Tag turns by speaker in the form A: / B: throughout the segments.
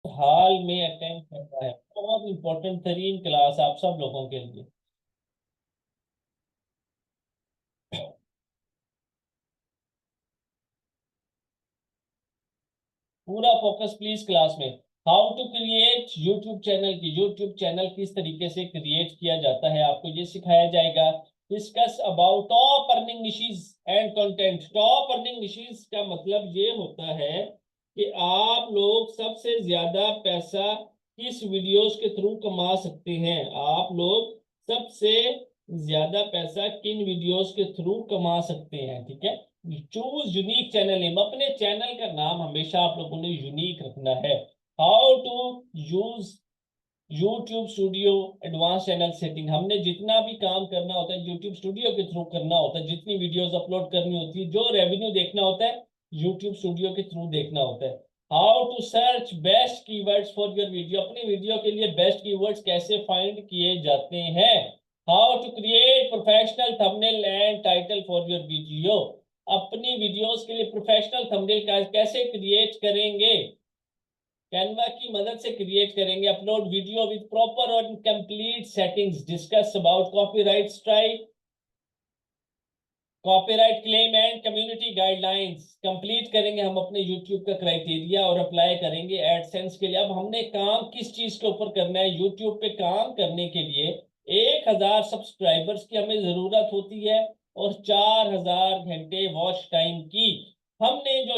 A: हाल में अटेंड करना है। बहुत इंपॉर्टेंट तरीन क्लास आप सब लोगों के लिए। पूरा फोकस प्लीज क्लास में। How to create YouTube channel की, यूट्यूब चैनल किस तरीके से क्रिएट किया जाता है आपको ये सिखाया जाएगा। Discuss about top earning niches and content. Top earning niches का मतलब ये होता है कि आप लोग सबसे ज्यादा पैसा किस वीडियोस के थ्रू कमा सकते हैं। आप लोग सबसे ज्यादा पैसा किन वीडियोस के थ्रू कमा सकते हैं, ठीक है। Choose unique channel name. अपने चैनल का नाम हमेशा आप लोगों ने यूनिक रखना है। How to use YouTube studio advance channel setting. हमने जितना भी काम करना होता है यूट्यूब स्टूडियो के थ्रू करना होता है। जितनी वीडियोस अपलोड करनी होती है, जो रेवेन्यू देखना होता है, यूट्यूब स्टूडियो के थ्रू देखना होता है। How to search best keywords for your video. अपनी वीडियो के लिए बेस्ट कीवर्ड्स कैसे फाइंड किए जाते हैं। How to create professional thumbnail and title for your video. अपनी वीडियोस के लिए प्रोफेशनल थंबनेल कैसे क्रिएट करेंगे, कैनवा की मदद से क्रिएट करेंगे। अपलोड वीडियो विद प्रॉपर और complete settings. Discuss about copyright strike, copyright claim and community guidelines. Complete करेंगे हम अपने यूट्यूब का क्राइटेरिया और अप्लाई करेंगे एडसेंस के लिए। अब हमने काम किस चीज के ऊपर करना है, यूट्यूब पे काम करने के लिए 1,000 सब्सक्राइबर्स की हमें जरूरत होती है और 4,000 घंटे वॉच टाइम की। हमने जो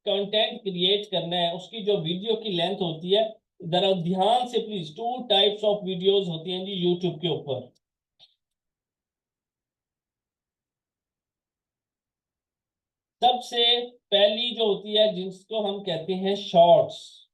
A: कंटेंट क्रिएट करना है उसकी जो वीडियो की लेंथ होती है, जरा ध्यान से प्लीज, 2 टाइप्स ऑफ वीडियोस होती हैं जी यूट्यूब के ऊपर। सबसे पहली जो होती है जिसको हम कहते हैं शॉर्ट्स,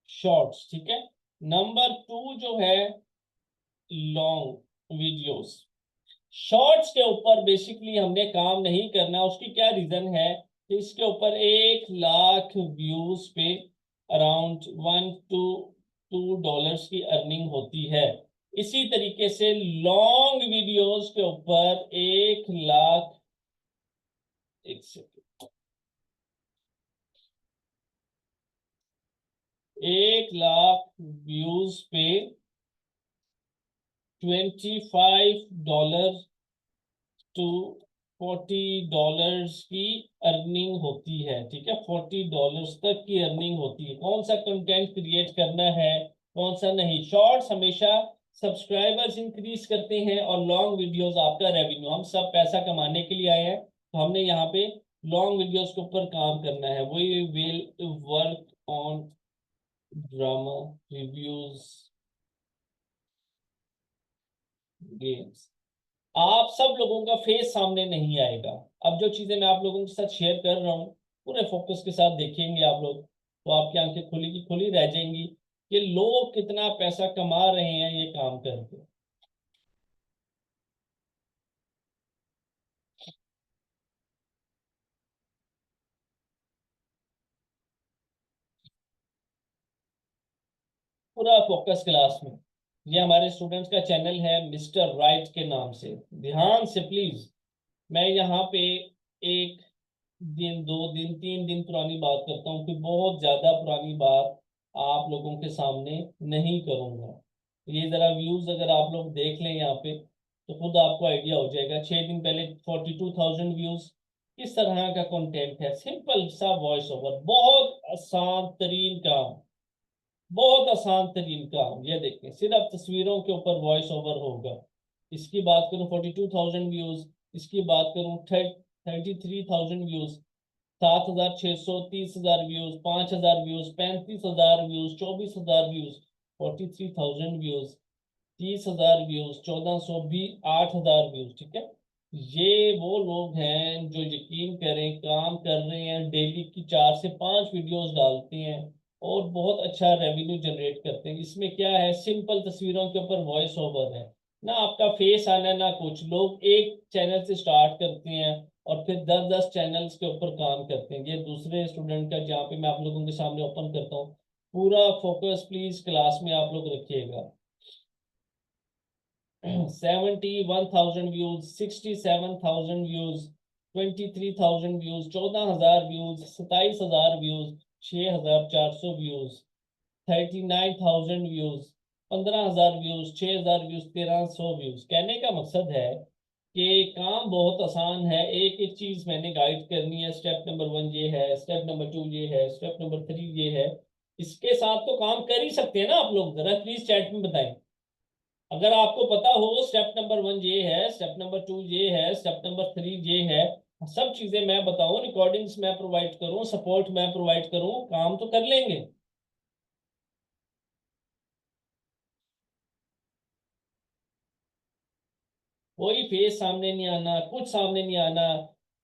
A: शॉर्ट्स, ठीक है। नंबर 2 जो है लॉन्ग वीडियोस। शॉर्ट्स के ऊपर बेसिकली हमने काम नहीं करना। उसकी क्या रीजन है कि इसके ऊपर 1 लाख व्यूज पे अराउंड $1 to $2 की अर्निंग होती है। इसी तरीके से लॉन्ग वीडियोस के ऊपर 1 लाख, एक सेकेंड, 1 लाख व्यूज पे $25 to $40 की अर्निंग होती है, ठीक है। $40 तक की अर्निंग होती है। कौन सा कंटेंट क्रिएट करना है, कौन सा नहीं। शॉर्ट्स हमेशा सब्सक्राइबर्स इंक्रीज करते हैं और लॉन्ग वीडियोस आपका रेवेन्यू। हम सब पैसा कमाने के लिए आए हैं, तो हमने यहाँ पे लॉन्ग वीडियोस के ऊपर काम करना है। We will work on drama reviews games. आप सब लोगों का फेस सामने नहीं आएगा। अब जो चीजें मैं आप लोगों के साथ शेयर कर रहा हूँ पूरे फोकस के साथ देखेंगे आप लोग, तो आपकी आंखें खुली की खुली रह जाएंगी कि लोग कितना पैसा कमा रहे हैं ये काम करके। पूरा फोकस क्लास में। ये हमारे स्टूडेंट्स का चैनल है मिस्टर राइट के नाम से। ध्यान से प्लीज। मैं यहाँ पे 1 दिन 2 दिन 3 दिन पुरानी बात करता हूँ कि बहुत ज्यादा पुरानी बात आप लोगों के सामने नहीं करूंगा। ये जरा व्यूज अगर आप लोग देख लें यहाँ पे तो खुद आपको आइडिया हो जाएगा। 6 दिन पहले 42,000 व्यूज। किस तरह का कंटेंट है, सिंपल सा वॉइस ओवर, बहुत आसान तरीन काम, बहुत आसान तरीन काम। ये देखें, सिर्फ तस्वीरों के ऊपर वॉइस ओवर होगा। इसकी बात करूं 42,000 व्यूज, इसकी बात करूं 33,000 views, 7,600, 30,000 views, 5,000 views, 35,000 views, 24,000 views, 43,000 views, 30,000 views, 1,400 भी, 8,000 व्यूज, ठीक है। ये वो लोग हैं जो यकीन करें काम कर रहे हैं, डेली की 4 से 5 वीडियोस डालते हैं और बहुत अच्छा रेवेन्यू जनरेट करते हैं। इसमें क्या है, सिंपल तस्वीरों के ऊपर वॉइस ओवर है ना, आपका फेस आना ना कुछ। लोग एक चैनल से स्टार्ट करते हैं और फिर 10-10 चैनल्स के ऊपर काम करते हैं। ये दूसरे स्टूडेंट का जहाँ पे मैं आप लोगों के सामने ओपन करता हूँ। पूरा फोकस प्लीज क्लास में आप लोग रखिएगा। 71,000 views, 67,000 views, 23,000 views, 14,000 views, 27,000 views, 6,400 views, 39,000 views, 15,000 views, 6,000 views, 1,300 views. कहने का मकसद है कि काम बहुत आसान है। एक एक चीज मैंने गाइड करनी है। स्टेप नंबर 1 ये है, स्टेप नंबर 2 ये है, स्टेप नंबर 3 ये है। इसके साथ तो काम कर ही सकते हैं ना आप लोग? जरा प्लीज चैट में बताएं अगर आपको पता हो। स्टेप नंबर 1 ये है, स्टेप नंबर 2 ये है, स्टेप नंबर 3 ये है। सब चीजें मैं बताऊं, रिकॉर्डिंग्स मैं प्रोवाइड करूं, सपोर्ट मैं प्रोवाइड करूं, काम तो कर लेंगे। कोई फेस सामने नहीं आना, कुछ सामने नहीं आना।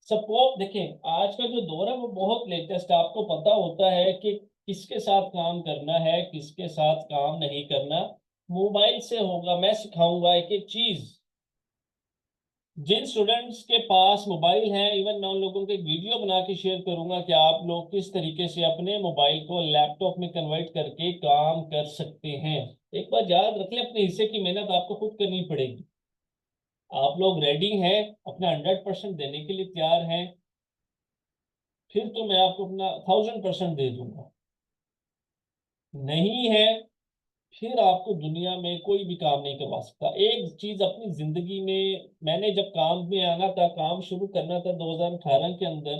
A: सपोर्ट देखें, आज का जो दौर है वो बहुत लेटेस्ट है। आपको पता होता है कि किसके साथ काम करना है, किसके साथ काम नहीं करना। मोबाइल से होगा। मैं सिखाऊंगा एक एक चीज। जिन स्टूडेंट्स के पास मोबाइल है, इवन मैं उन लोगों के वीडियो बना के शेयर करूंगा कि आप लोग किस तरीके से अपने मोबाइल को लैपटॉप में कन्वर्ट करके काम कर सकते हैं। एक बार याद रख लें, अपने हिस्से की मेहनत आपको खुद करनी पड़ेगी। आप लोग रेडी हैं, अपना 100% देने के लिए तैयार हैं, फिर तो मैं आपको अपना 1,000% दे दूंगा। नहीं है, फिर आपको दुनिया में कोई भी काम नहीं करवा सकता। एक चीज अपनी जिंदगी में, मैंने जब काम में आना था, काम शुरू करना था 2018 के अंदर,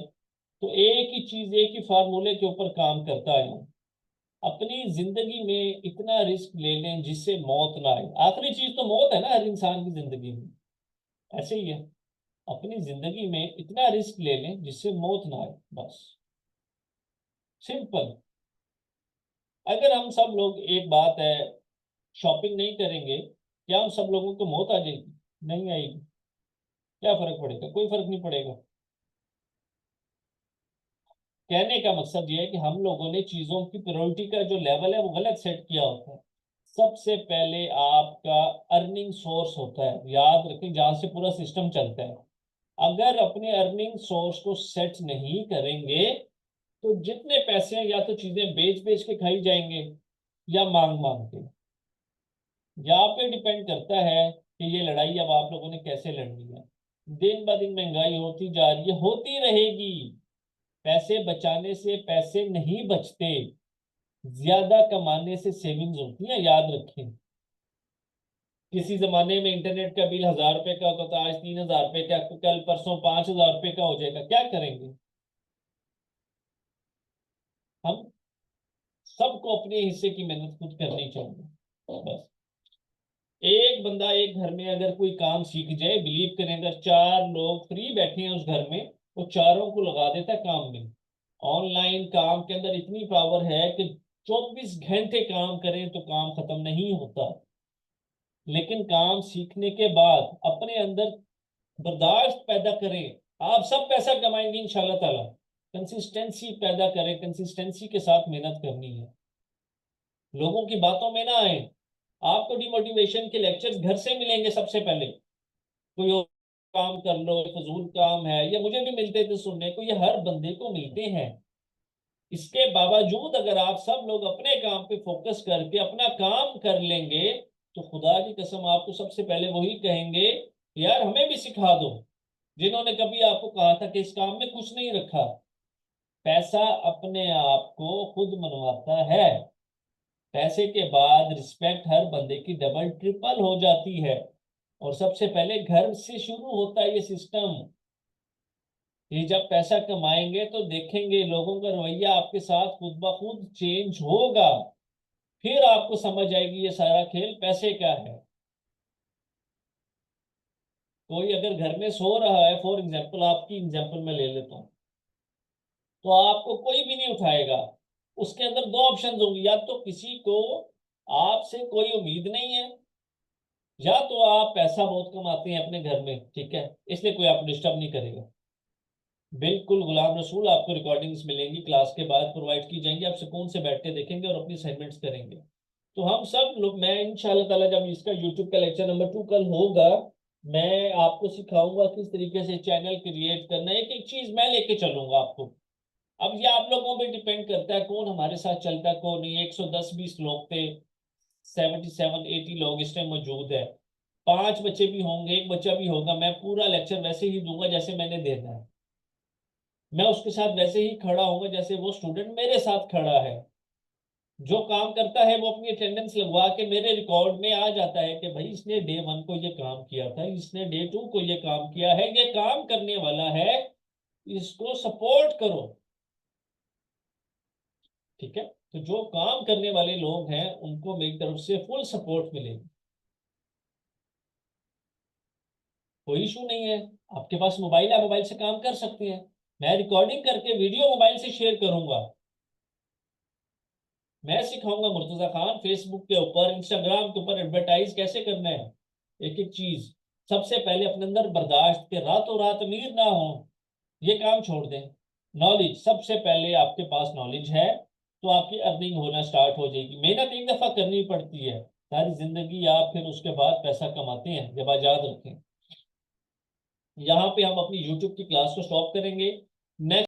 A: तो एक ही चीज, एक ही फार्मूले के ऊपर काम करता आया हूं। अपनी जिंदगी में इतना रिस्क ले लें जिससे मौत ना आए। आखिरी चीज तो मौत है ना हर इंसान की जिंदगी में। ऐसे ही है, अपनी जिंदगी में इतना रिस्क ले लें जिससे मौत ना आए, बस। सिंपल। अगर हम सब लोग, एक बात है, शॉपिंग नहीं करेंगे, क्या हम सब लोगों को मौत आ जाएगी? नहीं आएगी। क्या फर्क पड़ेगा? कोई फर्क नहीं पड़ेगा। कहने का मकसद ये है कि हम लोगों ने चीजों की प्रायोरिटी का जो लेवल है वो गलत सेट किया होता है। सबसे पहले आपका अर्निंग सोर्स होता है, याद रखें, जहां से पूरा सिस्टम चलता है। अगर अपने अर्निंग सोर्स को सेट नहीं करेंगे तो जितने पैसे हैं, या तो चीजें बेच बेच के खाई जाएंगे या मांग मांग के। यहाँ पे डिपेंड करता है कि ये लड़ाई अब आप लोगों ने कैसे लड़नी है। दिन ब दिन महंगाई होती जा रही है, होती रहेगी। पैसे बचाने से पैसे नहीं बचते, ज्यादा कमाने से सेविंग्स होती है, याद रखें। किसी जमाने में इंटरनेट का बिल 1,000 रुपए का होता था, आज 3,000 रुपए का, कल परसों 5,000 रुपए का हो जाएगा। क्या करेंगे? हम सबको अपने हिस्से की मेहनत खुद करनी चाहिए, बस। एक बंदा एक घर में अगर कोई काम सीख जाए, बिलीव करें, अगर 4 लोग फ्री बैठे हैं उस घर में, वो चारों को लगा देता है काम में। ऑनलाइन काम के अंदर इतनी पावर है कि 24 घंटे काम करें तो काम खत्म नहीं होता। लेकिन काम सीखने के बाद अपने अंदर बर्दाश्त पैदा करें। आप सब पैसा कमाएंगे इंशाल्लाह ताला। कंसिस्टेंसी पैदा करें, कंसिस्टेंसी के साथ मेहनत करनी है। लोगों की बातों में ना आए। आपको डिमोटिवेशन के लेक्चर्स घर से मिलेंगे सबसे पहले। कोई और काम कर लो, फजूल काम है, ये मुझे भी मिलते थे सुनने को, ये हर बंदे को मिलते हैं। इसके बावजूद अगर आप सब लोग अपने काम पे फोकस करके अपना काम कर लेंगे तो खुदा की कसम आपको सबसे पहले वही कहेंगे, यार हमें भी सिखा दो। जिन्होंने कभी आपको कहा था कि इस काम में कुछ नहीं रखा। पैसा अपने आप को खुद मनवाता है। पैसे के बाद रिस्पेक्ट हर बंदे की डबल ट्रिपल हो जाती है। और सबसे पहले घर से शुरू होता है ये सिस्टम। ये जब पैसा कमाएंगे तो देखेंगे लोगों का रवैया आपके साथ खुद ब खुद चेंज होगा। फिर आपको समझ आएगी ये सारा खेल पैसे का है। कोई अगर घर में सो रहा है, फॉर एग्जाम्पल, आपकी एग्जाम्पल में ले लेता हूँ, तो आपको कोई भी नहीं उठाएगा। उसके अंदर दो ऑप्शन होंगे, या तो किसी को आपसे कोई उम्मीद नहीं है, या तो आप पैसा बहुत कमाते हैं अपने घर में, ठीक है, इसलिए कोई आपको डिस्टर्ब नहीं करेगा। बिल्कुल गुलाम रसूल, आपको रिकॉर्डिंग्स मिलेंगी, क्लास के बाद प्रोवाइड की जाएंगी, आप सुकून से बैठ के देखेंगे और अपनी असाइनमेंट्स करेंगे। तो हम सब लोग, मैं इंशाल्लाह ताला जब इसका यूट्यूब का लेक्चर नंबर 2 कल होगा, मैं आपको सिखाऊंगा किस तरीके से चैनल क्रिएट करना है। एक एक चीज मैं लेके चलूंगा आपको। अब ये आप लोगों पे डिपेंड करता है कौन हमारे साथ चलता है कौन नहीं। 110-120 लोग थे, 77-80 लोग इस टाइम मौजूद है। 5 बच्चे भी होंगे, एक बच्चा भी होगा, मैं पूरा लेक्चर वैसे ही दूंगा जैसे मैंने देना है। मैं उसके साथ वैसे ही खड़ा होऊंगा जैसे वो स्टूडेंट मेरे साथ खड़ा है। जो काम करता है वो अपनी अटेंडेंस लगवा के मेरे रिकॉर्ड में आ जाता है कि भाई इसने डे 1 को ये काम किया था, इसने डे 2 को ये काम किया है, ये काम करने वाला है, इसको सपोर्ट करो। ठीक है, तो जो काम करने वाले लोग हैं उनको मेरी तरफ से फुल सपोर्ट मिलेगी। कोई इशू नहीं है, आपके पास मोबाइल है, मोबाइल से काम कर सकते हैं। मैं रिकॉर्डिंग करके वीडियो मोबाइल से शेयर करूंगा। मैं सिखाऊंगा मुर्तजा खान फेसबुक के ऊपर, इंस्टाग्राम के ऊपर एडवर्टाइज कैसे करना है, एक एक चीज। सबसे पहले अपने अंदर बर्दाश्त के रातों रात अमीर ना हो, ये काम छोड़ दें। नॉलेज, सबसे पहले आपके पास नॉलेज है तो आपकी अर्निंग होना स्टार्ट हो जाएगी। मेहनत एक दफा करनी पड़ती है, सारी जिंदगी आप फिर उसके बाद पैसा कमाते हैं, ये बात याद रखें। यहाँ पे हम अपनी यूट्यूब की क्लास को स्टॉप करेंगे। नेक्स्ट